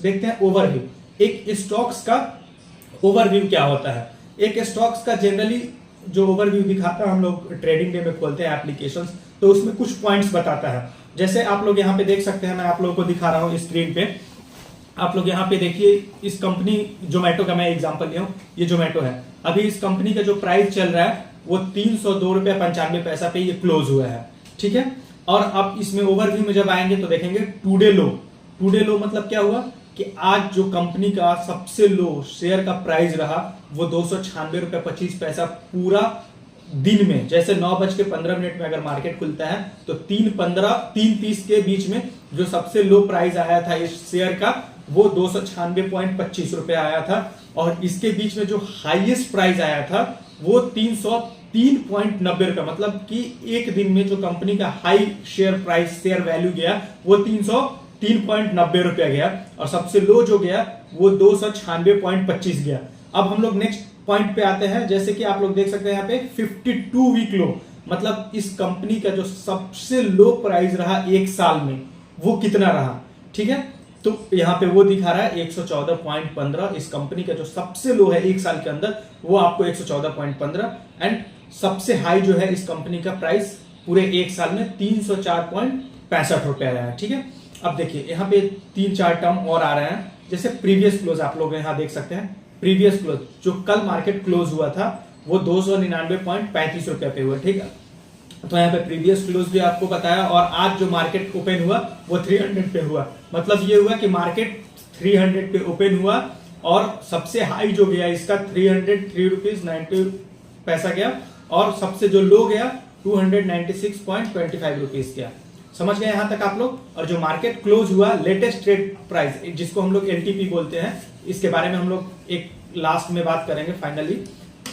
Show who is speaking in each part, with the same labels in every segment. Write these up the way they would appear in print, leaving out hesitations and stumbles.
Speaker 1: Next देखते हैं overview. एक स्टॉक्स का ओवरव्यू क्या होता है। एक स्टॉक्स का जनरली जो ओवरव्यू दिखाता है, हम लोग ट्रेडिंग डे में खोलते हैं एप्लीकेशंस, तो उसमें कुछ पॉइंट्स बताता है। जैसे आप लोग यहाँ पे देख सकते हैं, मैं आप लोगों को दिखा रहा हूँ स्क्रीन पे। आप लोग यहाँ पे देखिए, इस कंपनी जोमेटो का मैं एग्जांपल लिया हूँ, ये जोमेटो है। अभी इस कंपनी का जो प्राइस चल रहा है वो 302 रुपया 95 पैसा पे ये क्लोज हुआ है, ठीक है। और अब इसमें ओवरव्यू में जब आएंगे तो देखेंगे टुडे लो। टुडे लो मतलब क्या हुआ कि आज जो कंपनी का सबसे लो शेयर का प्राइस रहा वो 296 रुपया 25 पैसा पूरा दिन में। जैसे 9:15 में अगर मार्केट खुलता है तो 3:30 के बीच में जो सबसे लो प्राइस आया था इस शेयर का वो 296.25 रुपया आया था। और इसके बीच में जो हाईएस्ट प्राइस आया था वो 303.90 रुपया, मतलब कि एक दिन में जो कंपनी का high share price share value गया वो 303.90 रुपया गया। और सबसे लो जो गया वो 296.25 गया। अब हम लोग नेक्स्ट पॉइंट पे आते हैं। जैसे कि आप लोग देख सकते हैं यहाँ पे 52 वीक लो, मतलब इस कंपनी का जो सबसे लो प्राइस रहा एक साल में वो कितना रहा, ठीक है। तो यहाँ पे वो दिखा रहा है 114.15। इस कंपनी का जो सबसे लो है एक साल के अंदर वो आपको 114.15 एंड सबसे हाई जो है इस कंपनी का प्राइस पूरे एक साल में 304.65 रुपया रहा है, ठीक है। अब देखिए यहाँ पे 3-4 टर्म और आ रहे हैं। जैसे प्रीवियस क्लोज आप लोग यहाँ देख सकते हैं। प्रीवियस क्लोज जो कल मार्केट क्लोज हुआ था वो 299.35 रुपया पे हुआ, ठीक है। तो यहाँ पे प्रीवियस क्लोज भी आपको बताया। और आज जो मार्केट ओपन हुआ वो 300 पे हुआ, मतलब ये हुआ कि मार्केट 300 पे ओपन हुआ और सबसे हाई जो गया इसका 303 रुपीज 90 पैसा गया और सबसे जो लो गया 296.25 रुपीज गया। समझ गए यहाँ तक आप लोग। और जो मार्केट क्लोज हुआ लेटेस्ट ट्रेड प्राइस जिसको हम लोग एलटीपी बोलते हैं, इसके बारे में हम लोग एक लास्ट में बात करेंगे फाइनली,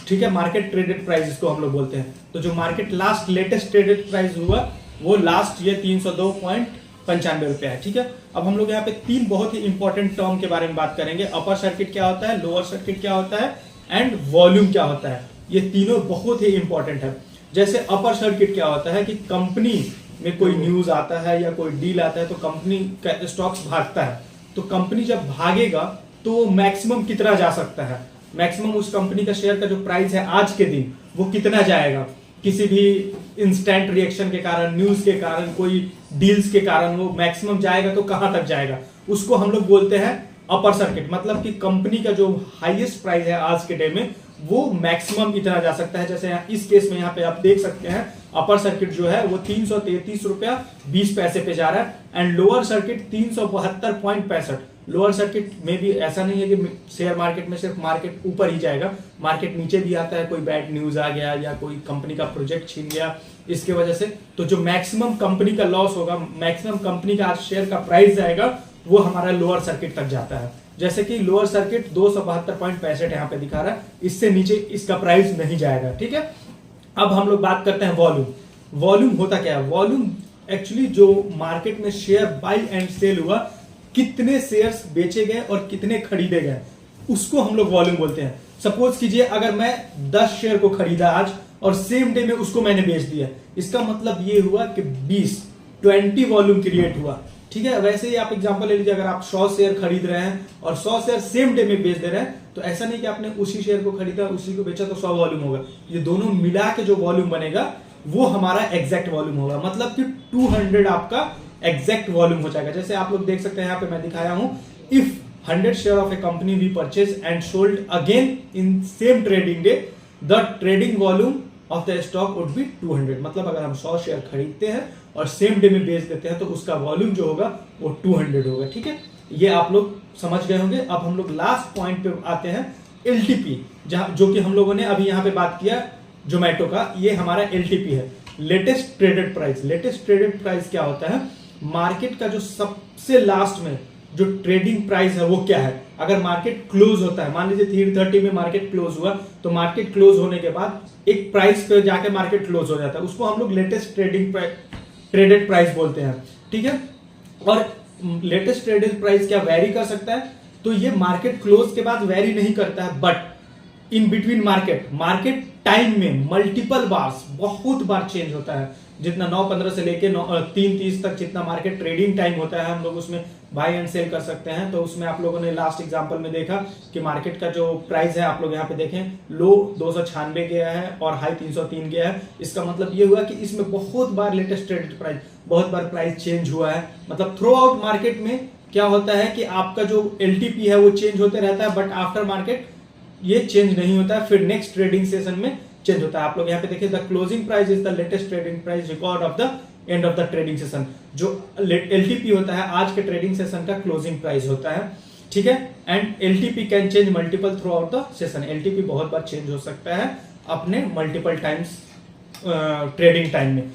Speaker 1: ठीक है। मार्केट ट्रेडेड प्राइस इसको हम लोग बोलते हैं। तो जो market last latest traded price हुआ वो लास्ट ये 302.95 रुपया है, ठीक है। अब हम लोग यहाँ पे 3 बहुत ही इंपॉर्टेंट टर्म के बारे में बात करेंगे। अपर सर्किट क्या होता है, लोअर सर्किट क्या होता है एंड वॉल्यूम क्या होता है। ये तीनों बहुत ही इंपॉर्टेंट है। जैसे अपर सर्किट क्या होता है कि कंपनी में कोई न्यूज आता है या कोई डील आता है तो कंपनी का स्टॉक्स भागता है। तो कंपनी जब भागेगा तो मैक्सिमम कितना जा सकता है, मैक्सिमम उस कंपनी का शेयर का जो प्राइस है आज के दिन वो कितना जाएगा। किसी भी इंस्टेंट रिएक्शन के कारण, न्यूज के कारण, कोई डील्स के कारण वो मैक्सिमम जाएगा तो कहां तक जाएगा, उसको हम लोग बोलते हैं अपर सर्किट। मतलब कि कंपनी का जो हाईएस्ट प्राइस है आज के डे में वो मैक्सिमम इतना जा सकता है। जैसे इस केस में यहाँ पे आप देख सकते हैं अपर सर्किट जो है वो 333 रुपया 20 पैसे पे जा रहा है and lower circuit 372.65। Lower circuit में भी ऐसा नहीं है कि शेयर मार्केट में सिर्फ मार्केट ऊपर ही जाएगा, मार्केट नीचे भी आता है। कोई बैड न्यूज आ गया या कोई कंपनी का प्रोजेक्ट छीन गया इसके वजह से, तो जो मैक्सिमम कंपनी का लॉस होगा, मैक्सिमम कंपनी का शेयर का प्राइस जाएगा वो हमारा लोअर सर्किट तक जाता है। जैसे कि लोअर सर्किट 272.65 यहाँ पे दिखा रहा है, इससे नीचे इसका प्राइस नहीं जाएगा, ठीक है। अब हम लोग बात करते हैं वॉल्यूम। वॉल्यूम होता क्या है, वॉल्यूम एक्चुअली जो मार्केट में शेयर बाई एंड सेल हुआ, कितने शेयर्स बेचे गए और कितने खरीदे गए, उसको हम लोग वॉल्यूम बोलते हैं। सपोज कीजिए अगर मैं 10 शेयर को खरीदा आज और सेम डे में उसको मैंने बेच दिया, इसका मतलब ये हुआ कि 20 वॉल्यूम क्रिएट हुआ, ठीक है। वैसे ही आप एग्जांपल ले लीजिए, अगर आप 100 शेयर खरीद रहे हैं और 100 शेयर सेम डे में बेच दे रहे हैं, तो ऐसा नहीं कि आपने उसी शेयर को खरीदा उसी को बेचा तो 100 वॉल्यूम होगा। ये दोनों मिला के जो वॉल्यूम बनेगा वो हमारा एग्जैक्ट वॉल्यूम होगा, मतलब कि 200 आपका एग्जैक्ट वॉल्यूम हो जाएगा। जैसे आप लोग देख सकते हैं यहाँ पे मैं दिखाया हूं, if 100 share of a company we purchase and sold again in same trading day, the trading volume of the stock would be 200। मतलब अगर हम 100 शेयर खरीदते हैं और सेम डे में बेच देते हैं तो उसका वॉल्यूम जो होगा वो 200 होगा, ठीक है। ये आप लोग समझ गए होंगे। अब हम लोग लास्ट पॉइंट पे आते हैं, एलटीपी, जो कि हम लोगों ने अभी यहाँ पे बात किया जोमेटो का, ये हमारा एलटीपी है, latest traded price. Latest traded price क्या होता है, मार्केट का जो सबसे लास्ट में जो ट्रेडिंग प्राइस है वो क्या है। अगर मार्केट क्लोज होता है, मान लीजिए 330 में मार्केट क्लोज हुआ, तो मार्केट क्लोज होने के बाद एक प्राइस पे जाके मार्केट क्लोज हो जाता है, उसको हम लोग लेटेस्ट ट्रेडेड प्राइस बोलते हैं, ठीक है। और लेटेस्ट ट्रेडेड प्राइस क्या वेरी कर सकता है, तो ये मार्केट क्लोज के बाद वेरी नहीं करता है, but in between market time में मल्टीपल बार्स बहुत बार चेंज होता है। जितना 9:15 से लेके 3:30 तक जितना मार्केट ट्रेडिंग टाइम होता है हम लोग उसमें बाय एंड सेल कर सकते हैं। तो उसमें आप लोगों ने लास्ट एग्जांपल में देखा कि मार्केट का जो प्राइस है आप लोग यहाँ पे देखें, लो 296 गया है और हाई 303 गया है। इसका मतलब ये हुआ कि इसमें बहुत बार लेटेस्ट ट्रेडेड प्राइस, बहुत बार प्राइस चेंज हुआ है। मतलब थ्रू आउट मार्केट में क्या होता है कि आपका जो LTP है वो चेंज होते रहता है, बट आफ्टर मार्केट ये चेंज नहीं होता है, फिर नेक्स्ट ट्रेडिंग सेशन में चेंज होता है। आप लोग यहाँ पे देखिए, the closing price is the latest trading price record of the end of the trading session. जो LTP होता है आज के ट्रेडिंग सेशन का क्लोजिंग प्राइस होता है, ठीक है। And LTP can change multiple through out the session. LTP बहुत बार चेंज हो सकता है अपने मल्टीपल टाइम्स ट्रेडिंग टाइम में।